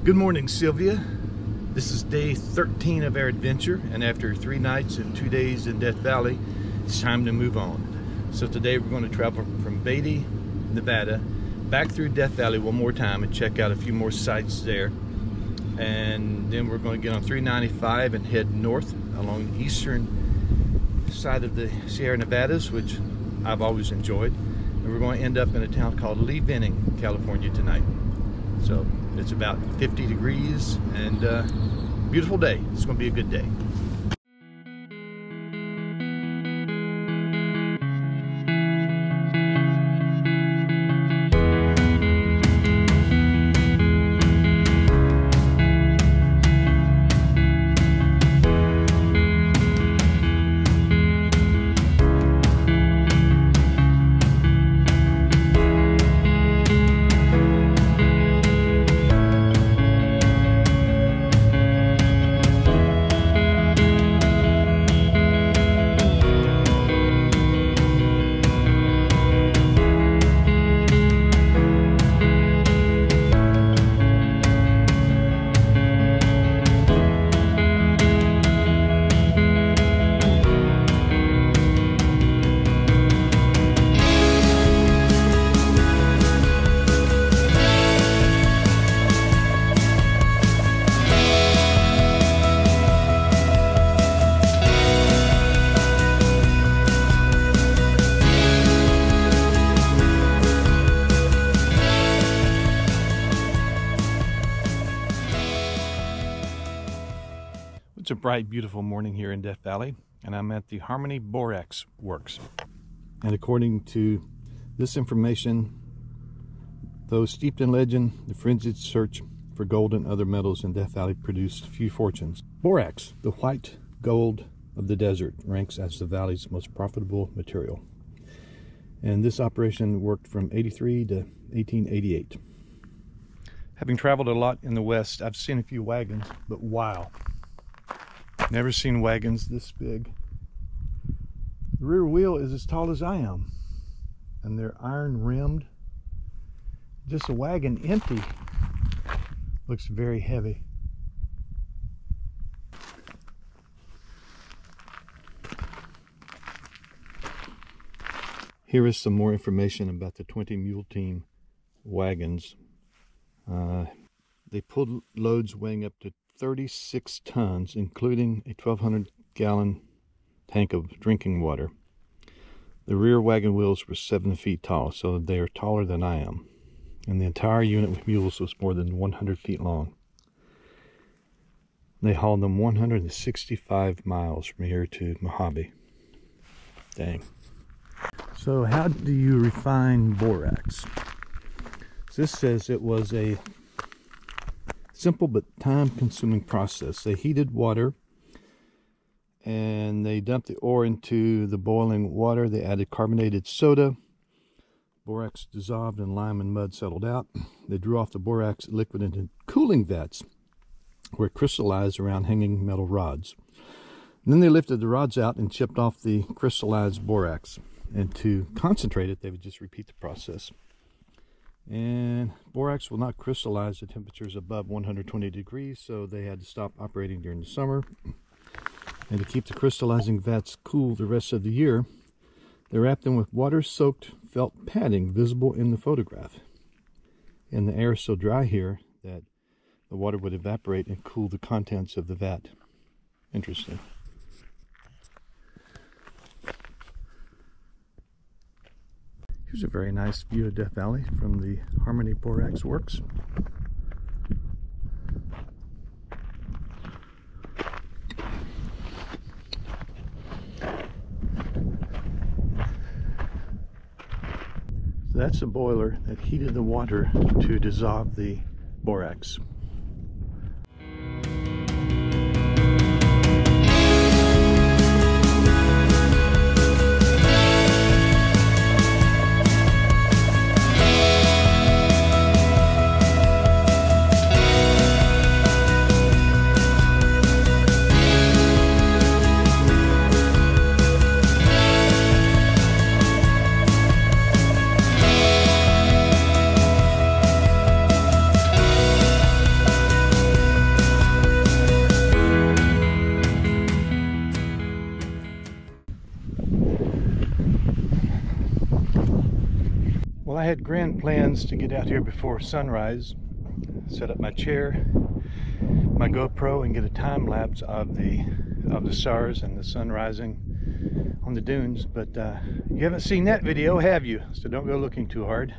Good morning, Sylvia. This is day 13 of our adventure, and after 3 nights and 2 days in Death Valley, it's time to move on. So today we're going to travel from Beatty, Nevada, back through Death Valley one more time and check out a few more sites there. And then we're going to get on 395 and head north along the eastern side of the Sierra Nevadas, which I've always enjoyed. And we're going to end up in a town called Lee Benning, California tonight. So it's about 50 degrees and beautiful day. It's going to be a good day. It's a bright, beautiful morning here in Death Valley, and I'm at the Harmony Borax Works. And according to this information, though steeped in legend, the frenzied search for gold and other metals in Death Valley produced few fortunes. Borax, the white gold of the desert, ranks as the valley's most profitable material. And this operation worked from 83 to 1888. Having traveled a lot in the West, I've seen a few wagons, but wow. Never seen wagons this big. The rear wheel is as tall as I am, and they're iron rimmed. Just a wagon empty looks very heavy. Here is some more information about the 20 mule team wagons. They pulled loads weighing up to 36 tons, including a 1,200-gallon tank of drinking water. The rear wagon wheels were 7 feet tall, so they are taller than I am. And the entire unit with mules was more than 100 feet long. They hauled them 165 miles from here to Mojave. Dang. So how do you refine borax? So this says it was a simple but time-consuming process. They heated water and they dumped the ore into the boiling water. They added carbonated soda. Borax dissolved and lime and mud settled out. They drew off the borax liquid into cooling vats where it crystallized around hanging metal rods. And then they lifted the rods out and chipped off the crystallized borax. And to concentrate it, they would just repeat the process. And borax will not crystallize at temperatures above 120 degrees, so they had to stop operating during the summer. And to keep the crystallizing vats cool the rest of the year, they wrapped them with water-soaked felt padding visible in the photograph. And the air is so dry here that the water would evaporate and cool the contents of the vat. Interesting. Here's a very nice view of Death Valley from the Harmony Borax Works. So that's a boiler that heated the water to dissolve the borax. grand plans to get out here before sunrise, set up my chair, my GoPro, and get a time lapse of the stars and the sun rising on the dunes. But you haven't seen that video, have you? So don't go looking too hard.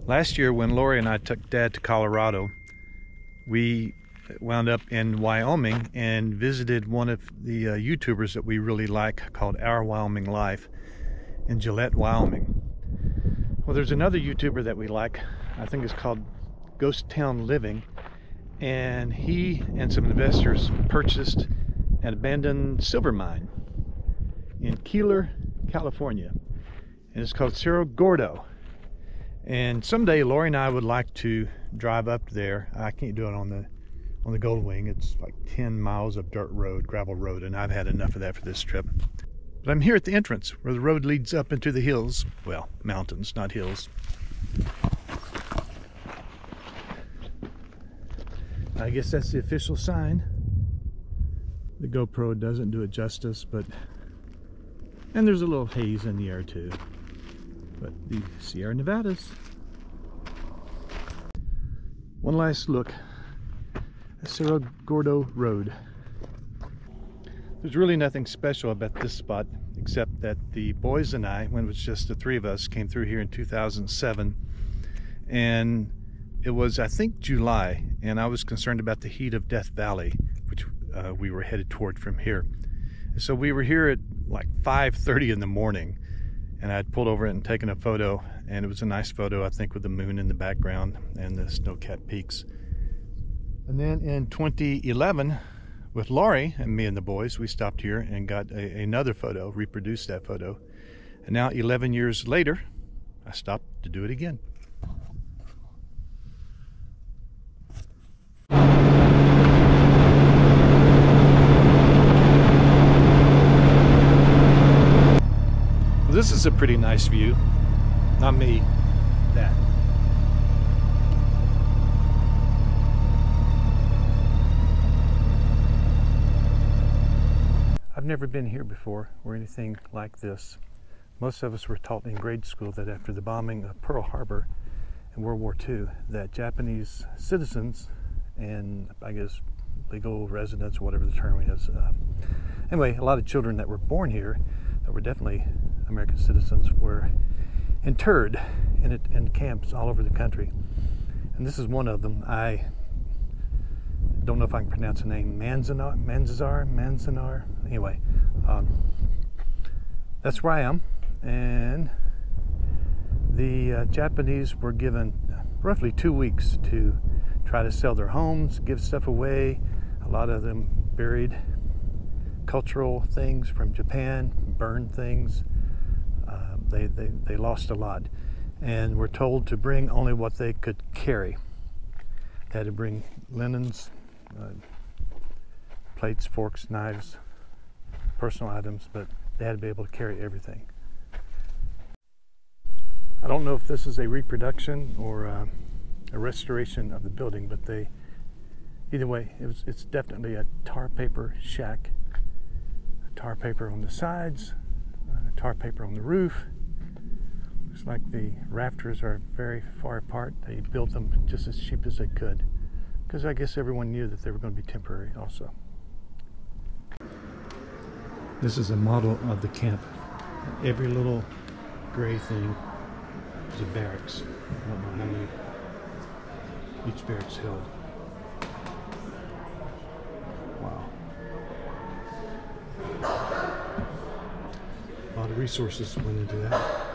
Last year, when Lori and I took Dad to Colorado, we wound up in Wyoming and visited one of the YouTubers that we really like, called Our Wyoming Life, in Gillette, Wyoming. Well, there's another YouTuber that we like, I think it's called Ghost Town Living, and he and some investors purchased an abandoned silver mine in Keeler, California, and it's called Cerro Gordo. And someday Lori and I would like to drive up there. I can't do it on the Gold Wing. It's like 10 miles of dirt road, gravel road, and I've had enough of that for this trip. But I'm here at the entrance where the road leads up into the hills. Well, mountains, not hills. I guess that's the official sign. The GoPro doesn't do it justice, and there's a little haze in the air too. But the Sierra Nevadas. One last look at Cerro Gordo Road. There's really nothing special about this spot, except that the boys and I, when it was just the three of us, came through here in 2007, and it was, I think, July, and I was concerned about the heat of Death Valley, which we were headed toward from here. So we were here at like 5:30 in the morning, and I'd pulled over and taken a photo, and it was a nice photo, I think, with the moon in the background and the snow-capped peaks. And then in 2011, with Lori and me and the boys, we stopped here and got another photo, reproduced that photo. And now 11 years later, I stopped to do it again. This is a pretty nice view. Not me, that. I've never been here before or anything like this. Most of us were taught in grade school that after the bombing of Pearl Harbor in World War II, that Japanese citizens and, I guess, legal residents, whatever the term is. Anyway, a lot of children that were born here, that were definitely American citizens, were interred in camps all over the country. And this is one of them. I don't know if I can pronounce the name, Manzanar. Anyway, that's where I am. And the Japanese were given roughly 2 weeks to try to sell their homes, give stuff away. A lot of them buried cultural things from Japan, burned things. They lost a lot, and were told to bring only what they could carry. They had to bring linens, plates, forks, knives, personal items, but they had to be able to carry everything. I don't know if this is a reproduction or a restoration of the building, but either way, it's definitely a tar paper shack. Tar paper on the sides, tar paper on the roof. Looks like the rafters are very far apart. They built them just as cheap as they could, because I guess everyone knew that they were going to be temporary also. This is a model of the camp. Every little gray thing is a barracks. I don't know how many each barracks held. Wow. A lot of resources went into that.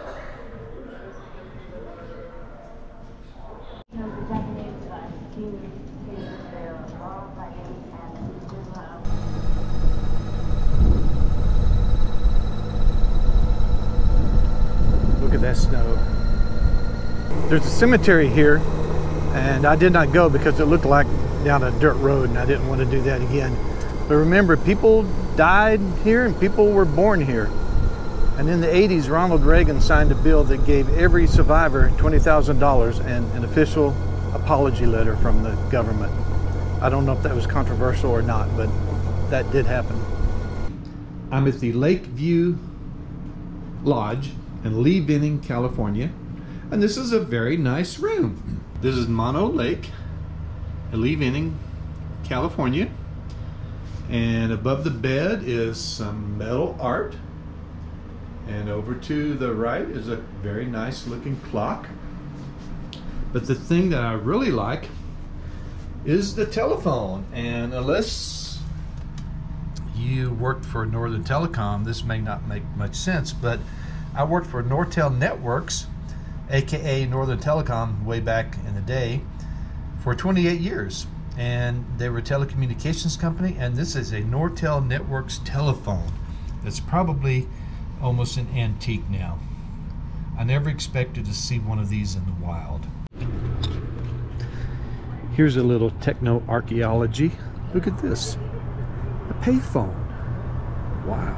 Look at that snow. There's a cemetery here, and I did not go because it looked like down a dirt road, and I didn't want to do that again. But remember, people died here and people were born here. And in the 80s, Ronald Reagan signed a bill that gave every survivor $20,000 and an official apology letter from the government. I don't know if that was controversial or not, but that did happen. I'm at the Lakeview Lodge in Lee Benning, California, and this is a very nice room. This is Mono Lake in Lee Benning, California, and above the bed is some metal art, and over to the right is a very nice looking clock. But the thing that I really like is the telephone, and unless you worked for Northern Telecom, this may not make much sense, but I worked for Nortel Networks, aka Northern Telecom, way back in the day, for 28 years. And they were a telecommunications company, and this is a Nortel Networks telephone. It's probably almost an antique now. I never expected to see one of these in the wild. Here's a little techno archaeology. Look at this, a payphone. Wow.